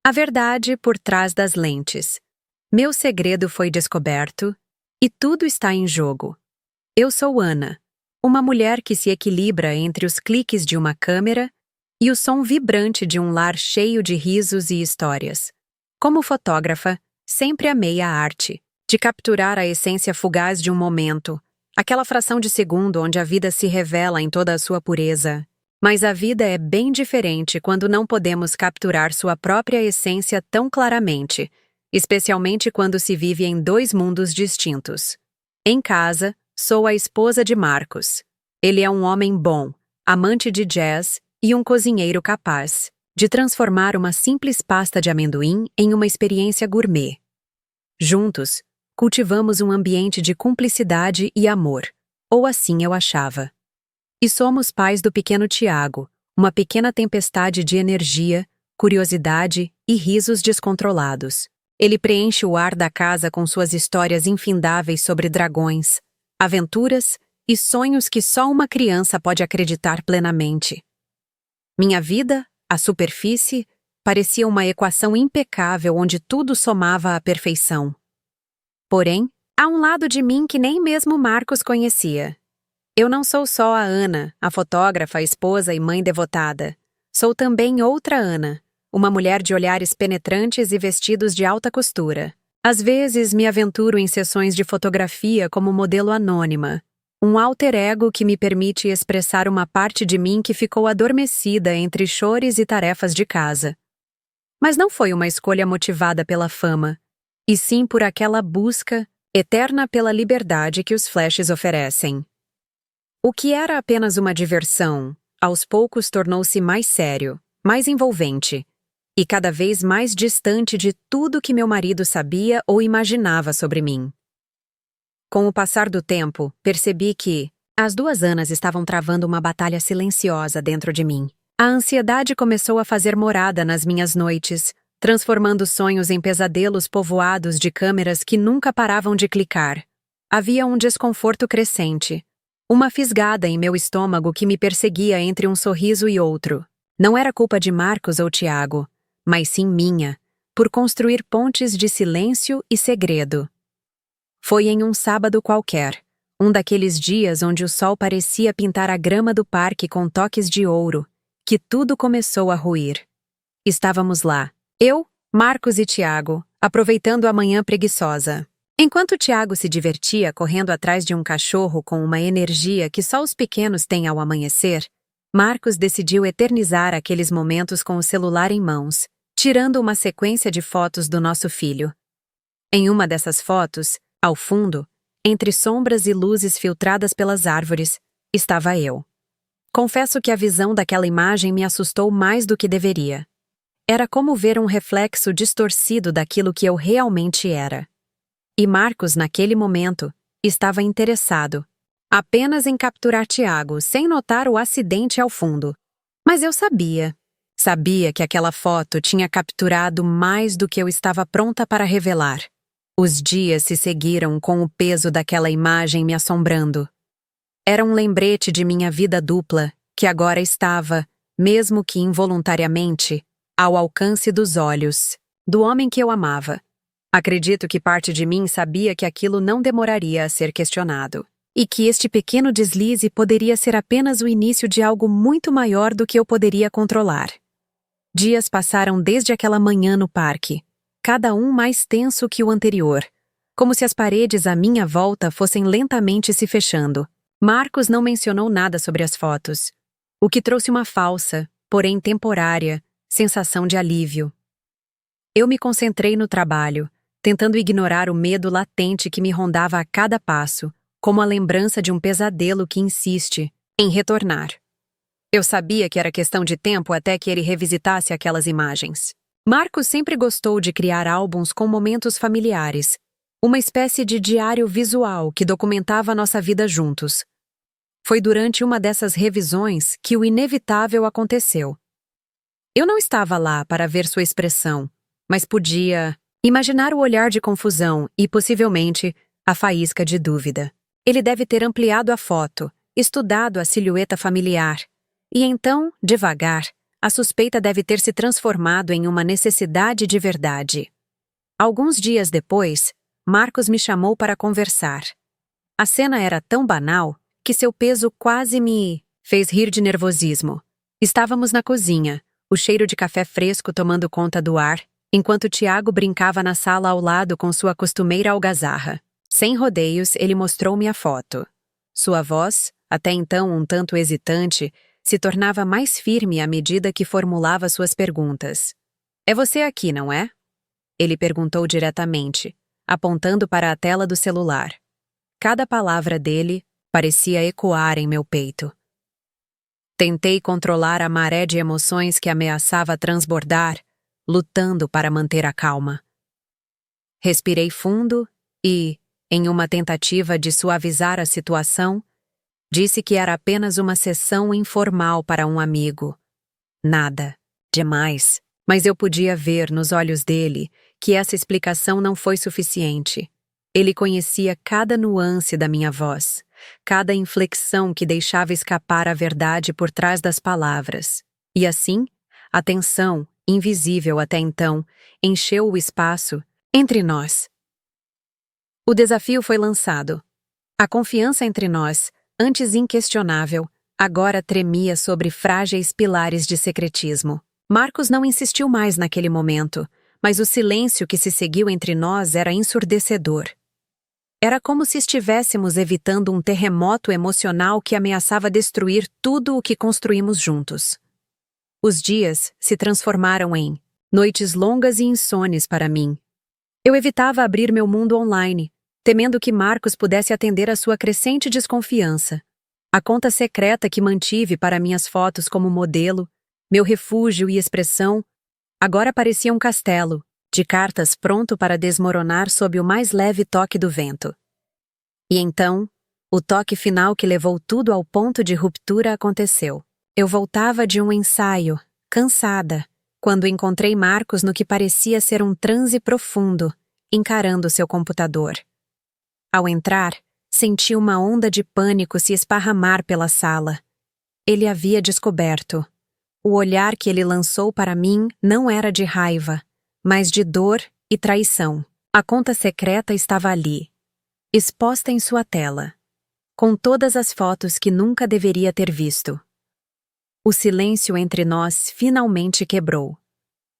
A verdade por trás das lentes. Meu segredo foi descoberto e tudo está em jogo. Eu sou Ana, uma mulher que se equilibra entre os cliques de uma câmera e o som vibrante de um lar cheio de risos e histórias. Como fotógrafa, sempre amei a arte, de capturar a essência fugaz de um momento, aquela fração de segundo onde a vida se revela em toda a sua pureza. Mas a vida é bem diferente quando não podemos capturar sua própria essência tão claramente, especialmente quando se vive em dois mundos distintos. Em casa, sou a esposa de Marcos. Ele é um homem bom, amante de jazz e um cozinheiro capaz de transformar uma simples pasta de amendoim em uma experiência gourmet. Juntos, cultivamos um ambiente de cumplicidade e amor, ou assim eu achava. E somos pais do pequeno Tiago, uma pequena tempestade de energia, curiosidade e risos descontrolados. Ele preenche o ar da casa com suas histórias infindáveis sobre dragões, aventuras e sonhos que só uma criança pode acreditar plenamente. Minha vida, a superfície, parecia uma equação impecável onde tudo somava à perfeição. Porém, há um lado de mim que nem mesmo Marcos conhecia. Eu não sou só a Ana, a fotógrafa, a esposa e mãe devotada. Sou também outra Ana, uma mulher de olhares penetrantes e vestidos de alta costura. Às vezes me aventuro em sessões de fotografia como modelo anônima, um alter ego que me permite expressar uma parte de mim que ficou adormecida entre chores e tarefas de casa. Mas não foi uma escolha motivada pela fama, e sim por aquela busca eterna pela liberdade que os flashes oferecem. O que era apenas uma diversão, aos poucos tornou-se mais sério, mais envolvente, e cada vez mais distante de tudo que meu marido sabia ou imaginava sobre mim. Com o passar do tempo, percebi que as duas Anas estavam travando uma batalha silenciosa dentro de mim. A ansiedade começou a fazer morada nas minhas noites, transformando sonhos em pesadelos povoados de câmeras que nunca paravam de clicar. Havia um desconforto crescente, uma fisgada em meu estômago que me perseguia entre um sorriso e outro. Não era culpa de Marcos ou Tiago, mas sim minha, por construir pontes de silêncio e segredo. Foi em um sábado qualquer, um daqueles dias onde o sol parecia pintar a grama do parque com toques de ouro, que tudo começou a ruir. Estávamos lá, eu, Marcos e Tiago, aproveitando a manhã preguiçosa. Enquanto Tiago se divertia correndo atrás de um cachorro com uma energia que só os pequenos têm ao amanhecer, Marcos decidiu eternizar aqueles momentos com o celular em mãos, tirando uma sequência de fotos do nosso filho. Em uma dessas fotos, ao fundo, entre sombras e luzes filtradas pelas árvores, estava eu. Confesso que a visão daquela imagem me assustou mais do que deveria. Era como ver um reflexo distorcido daquilo que eu realmente era. E Marcos, naquele momento, estava interessado apenas em capturar Tiago, sem notar o acidente ao fundo. Mas eu sabia que aquela foto tinha capturado mais do que eu estava pronta para revelar. Os dias se seguiram com o peso daquela imagem me assombrando. Era um lembrete de minha vida dupla, que agora estava, mesmo que involuntariamente, ao alcance dos olhos do homem que eu amava. Acredito que parte de mim sabia que aquilo não demoraria a ser questionado, e que este pequeno deslize poderia ser apenas o início de algo muito maior do que eu poderia controlar. Dias passaram desde aquela manhã no parque, cada um mais tenso que o anterior, como se as paredes à minha volta fossem lentamente se fechando. Marcos não mencionou nada sobre as fotos, o que trouxe uma falsa, porém temporária, sensação de alívio. Eu me concentrei no trabalho, tentando ignorar o medo latente que me rondava a cada passo, como a lembrança de um pesadelo que insiste em retornar. Eu sabia que era questão de tempo até que ele revisitasse aquelas imagens. Marcos sempre gostou de criar álbuns com momentos familiares, uma espécie de diário visual que documentava nossa vida juntos. Foi durante uma dessas revisões que o inevitável aconteceu. Eu não estava lá para ver sua expressão, mas podia imaginar o olhar de confusão e, possivelmente, a faísca de dúvida. Ele deve ter ampliado a foto, estudado a silhueta familiar, e então, devagar, A suspeita deve ter se transformado em uma necessidade de verdade. Alguns dias depois, Marcos me chamou para conversar. A cena era tão banal que seu peso quase me fez rir de nervosismo. Estávamos na cozinha, o cheiro de café fresco tomando conta do ar, enquanto Tiago brincava na sala ao lado com sua costumeira algazarra. Sem rodeios, ele mostrou-me a foto. Sua voz, até então um tanto hesitante, se tornava mais firme à medida que formulava suas perguntas. "É você aqui, não é?" Ele perguntou diretamente, apontando para a tela do celular. Cada palavra dele parecia ecoar em meu peito. Tentei controlar a maré de emoções que ameaçava transbordar, lutando para manter a calma. Respirei fundo e, em uma tentativa de suavizar a situação, disse que era apenas uma sessão informal para um amigo. Nada demais, mas eu podia ver nos olhos dele que essa explicação não foi suficiente. Ele conhecia cada nuance da minha voz, cada inflexão que deixava escapar a verdade por trás das palavras. E assim, a tensão, invisível até então, encheu o espaço entre nós. O desafio foi lançado. A confiança entre nós, antes inquestionável, agora tremia sobre frágeis pilares de secretismo. Marcos não insistiu mais naquele momento, mas o silêncio que se seguiu entre nós era ensurdecedor. Era como se estivéssemos evitando um terremoto emocional que ameaçava destruir tudo o que construímos juntos. Os dias se transformaram em noites longas e insones para mim. Eu evitava abrir meu mundo online, temendo que Marcos pudesse atender à sua crescente desconfiança. A conta secreta que mantive para minhas fotos como modelo, meu refúgio e expressão, agora parecia um castelo, de cartas pronto para desmoronar sob o mais leve toque do vento. E então, o toque final que levou tudo ao ponto de ruptura aconteceu. Eu voltava de um ensaio, cansada, quando encontrei Marcos no que parecia ser um transe profundo, encarando seu computador. Ao entrar, senti uma onda de pânico se esparramar pela sala. Ele havia descoberto. O olhar que ele lançou para mim não era de raiva, mas de dor e traição. A conta secreta estava ali, exposta em sua tela, com todas as fotos que nunca deveria ter visto. O silêncio entre nós finalmente quebrou,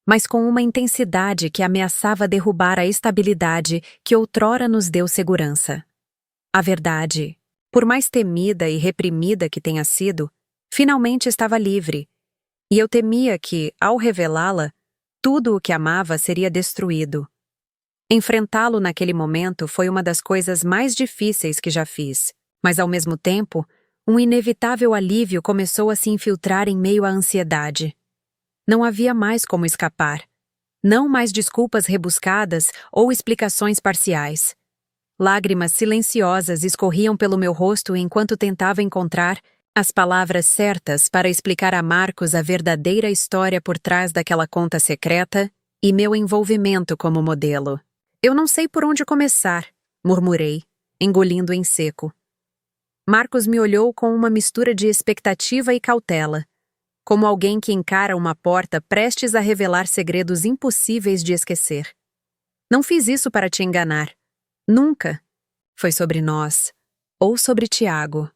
mas com uma intensidade que ameaçava derrubar a estabilidade que outrora nos deu segurança. A verdade, por mais temida e reprimida que tenha sido, finalmente estava livre, e eu temia que, ao revelá-la, tudo o que amava seria destruído. Enfrentá-lo naquele momento foi uma das coisas mais difíceis que já fiz, mas ao mesmo tempo, um inevitável alívio começou a se infiltrar em meio à ansiedade. Não havia mais como escapar. Não mais desculpas rebuscadas ou explicações parciais. Lágrimas silenciosas escorriam pelo meu rosto enquanto tentava encontrar as palavras certas para explicar a Marcos a verdadeira história por trás daquela conta secreta e meu envolvimento como modelo. "Eu não sei por onde começar", murmurei, engolindo em seco. Marcos me olhou com uma mistura de expectativa e cautela, como alguém que encara uma porta prestes a revelar segredos impossíveis de esquecer. "Não fiz isso para te enganar. Nunca. Foi sobre nós, ou sobre Tiago."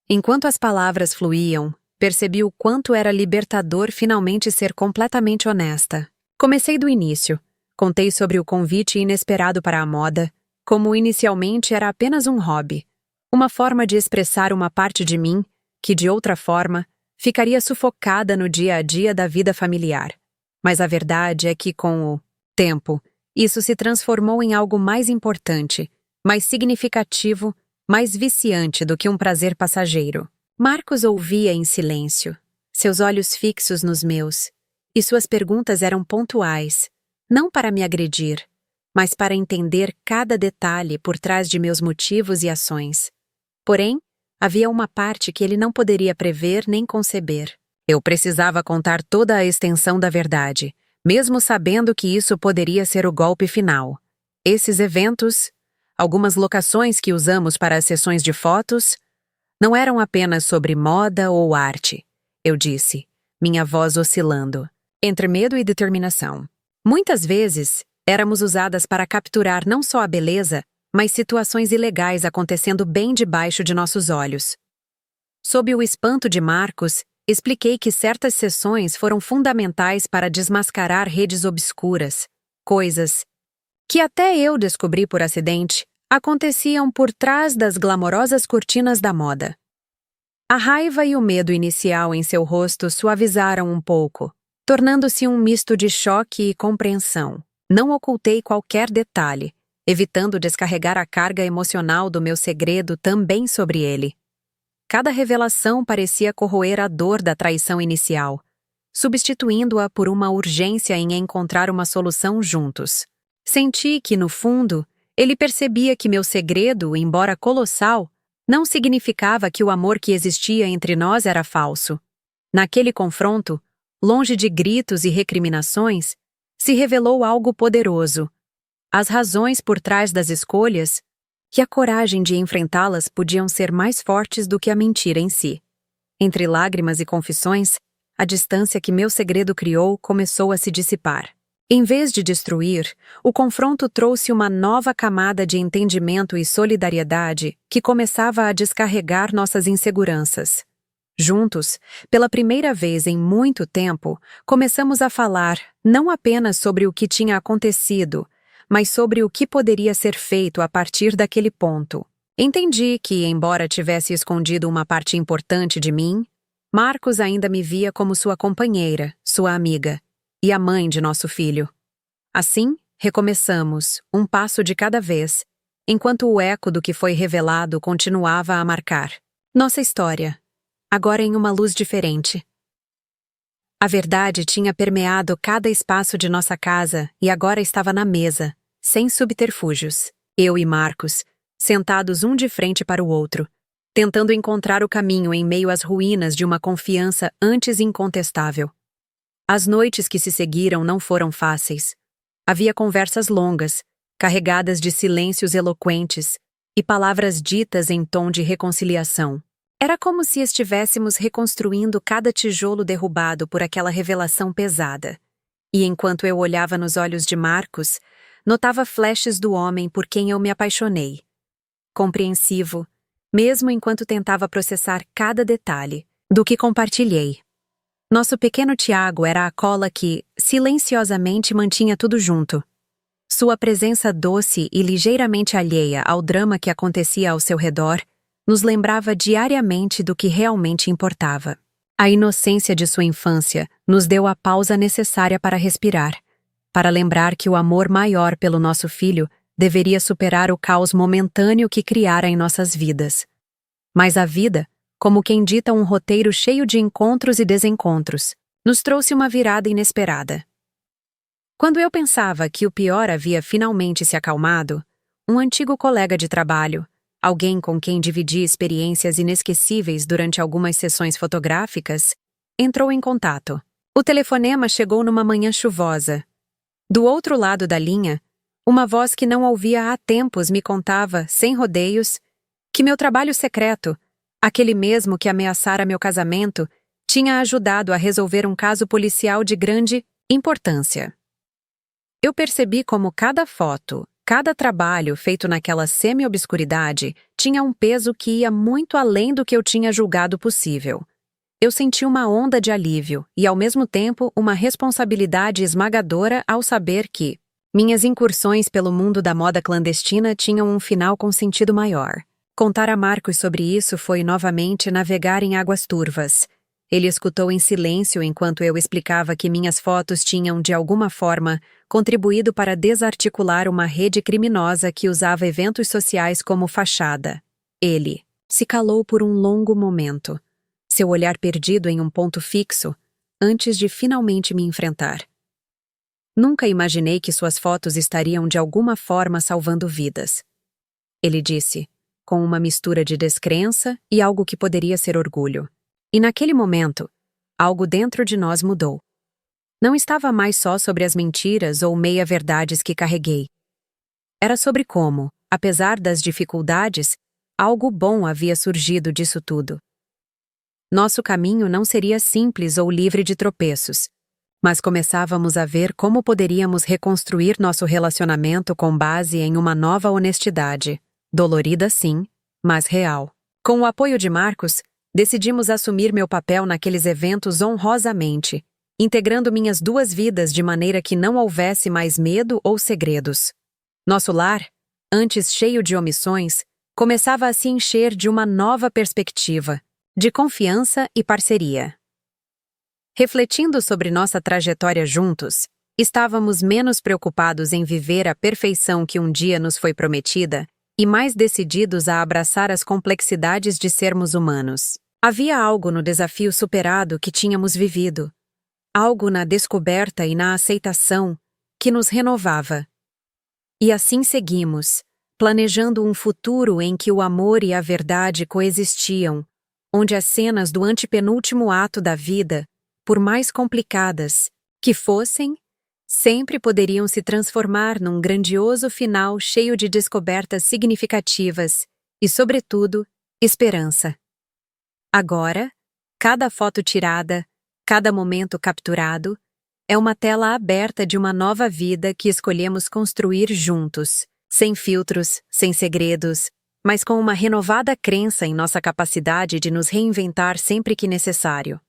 Enquanto as palavras fluíam, percebi o quanto era libertador finalmente ser completamente honesta. Comecei do início. Contei sobre o convite inesperado para a moda, como inicialmente era apenas um hobby, uma forma de expressar uma parte de mim que, de outra forma, ficaria sufocada no dia a dia da vida familiar. Mas a verdade é que, com o tempo, isso se transformou em algo mais importante, mais significativo, mais viciante do que um prazer passageiro. Marcos ouvia em silêncio, seus olhos fixos nos meus, e suas perguntas eram pontuais, não para me agredir, mas para entender cada detalhe por trás de meus motivos e ações. Porém, havia uma parte que ele não poderia prever nem conceber. Eu precisava contar toda a extensão da verdade, mesmo sabendo que isso poderia ser o golpe final. Esses eventos, algumas locações que usamos para as sessões de fotos, não eram apenas sobre moda ou arte, eu disse, minha voz oscilando, entre medo e determinação. Muitas vezes, éramos usadas para capturar não só a beleza, mas situações ilegais acontecendo bem debaixo de nossos olhos. Sob o espanto de Marcos, expliquei que certas sessões foram fundamentais para desmascarar redes obscuras, coisas que até eu descobri por acidente, aconteciam por trás das glamorosas cortinas da moda. A raiva e o medo inicial em seu rosto suavizaram um pouco, tornando-se um misto de choque e compreensão. Não ocultei qualquer detalhe, evitando descarregar a carga emocional do meu segredo também sobre ele. Cada revelação parecia corroer a dor da traição inicial, substituindo-a por uma urgência em encontrar uma solução juntos. Senti que, no fundo, ele percebia que meu segredo, embora colossal, não significava que o amor que existia entre nós era falso. Naquele confronto, longe de gritos e recriminações, se revelou algo poderoso. As razões por trás das escolhas, e a coragem de enfrentá-las podiam ser mais fortes do que a mentira em si. Entre lágrimas e confissões, a distância que meu segredo criou começou a se dissipar. Em vez de destruir, o confronto trouxe uma nova camada de entendimento e solidariedade que começava a descarregar nossas inseguranças. Juntos, pela primeira vez em muito tempo, começamos a falar não apenas sobre o que tinha acontecido, mas sobre o que poderia ser feito a partir daquele ponto. Entendi que, embora tivesse escondido uma parte importante de mim, Marcos ainda me via como sua companheira, sua amiga, e a mãe de nosso filho. Assim, recomeçamos, um passo de cada vez, enquanto o eco do que foi revelado continuava a marcar nossa história, agora em uma luz diferente. A verdade tinha permeado cada espaço de nossa casa e agora estava na mesa, sem subterfúgios. Eu e Marcos, sentados um de frente para o outro, tentando encontrar o caminho em meio às ruínas de uma confiança antes incontestável. As noites que se seguiram não foram fáceis. Havia conversas longas, carregadas de silêncios eloquentes e palavras ditas em tom de reconciliação. Era como se estivéssemos reconstruindo cada tijolo derrubado por aquela revelação pesada. E enquanto eu olhava nos olhos de Marcos, notava flashes do homem por quem eu me apaixonei. Compreensivo, mesmo enquanto tentava processar cada detalhe do que compartilhei. Nosso pequeno Tiago era a cola que, silenciosamente, mantinha tudo junto. Sua presença doce e ligeiramente alheia ao drama que acontecia ao seu redor nos lembrava diariamente do que realmente importava. A inocência de sua infância nos deu a pausa necessária para respirar, para lembrar que o amor maior pelo nosso filho deveria superar o caos momentâneo que criara em nossas vidas. Mas a vida, como quem dita um roteiro cheio de encontros e desencontros, nos trouxe uma virada inesperada. Quando eu pensava que o pior havia finalmente se acalmado, um antigo colega de trabalho, alguém com quem dividi experiências inesquecíveis durante algumas sessões fotográficas, entrou em contato. O telefonema chegou numa manhã chuvosa. Do outro lado da linha, uma voz que não ouvia há tempos me contava, sem rodeios, que meu trabalho secreto, aquele mesmo que ameaçara meu casamento, tinha ajudado a resolver um caso policial de grande importância. Eu percebi como cada foto, cada trabalho feito naquela semi-obscuridade tinha um peso que ia muito além do que eu tinha julgado possível. Eu senti uma onda de alívio e, ao mesmo tempo, uma responsabilidade esmagadora ao saber que minhas incursões pelo mundo da moda clandestina tinham um final com sentido maior. Contar a Marcos sobre isso foi novamente navegar em águas turvas. Ele escutou em silêncio enquanto eu explicava que minhas fotos tinham, de alguma forma, contribuído para desarticular uma rede criminosa que usava eventos sociais como fachada. Ele se calou por um longo momento, seu olhar perdido em um ponto fixo, antes de finalmente me enfrentar. Nunca imaginei que suas fotos estariam de alguma forma salvando vidas. Ele disse, com uma mistura de descrença e algo que poderia ser orgulho. E naquele momento, algo dentro de nós mudou. Não estava mais só sobre as mentiras ou meia-verdades que carreguei. Era sobre como, apesar das dificuldades, algo bom havia surgido disso tudo. nosso caminho não seria simples ou livre de tropeços, mas começávamos a ver como poderíamos reconstruir nosso relacionamento com base em uma nova honestidade, dolorida sim, mas real. Com o apoio de Marcos, decidimos assumir meu papel naqueles eventos honrosamente, integrando minhas duas vidas de maneira que não houvesse mais medo ou segredos. Nosso lar, antes cheio de omissões, começava a se encher de uma nova perspectiva, de confiança e parceria. Refletindo sobre nossa trajetória juntos, estávamos menos preocupados em viver a perfeição que um dia nos foi prometida e mais decididos a abraçar as complexidades de sermos humanos. Havia algo no desafio superado que tínhamos vivido, algo na descoberta e na aceitação que nos renovava. E assim seguimos, planejando um futuro em que o amor e a verdade coexistiam, onde as cenas do antepenúltimo ato da vida, por mais complicadas que fossem, sempre poderiam se transformar num grandioso final cheio de descobertas significativas e, sobretudo, esperança. Agora, cada foto tirada, cada momento capturado, é uma tela aberta de uma nova vida que escolhemos construir juntos, sem filtros, sem segredos, mas com uma renovada crença em nossa capacidade de nos reinventar sempre que necessário.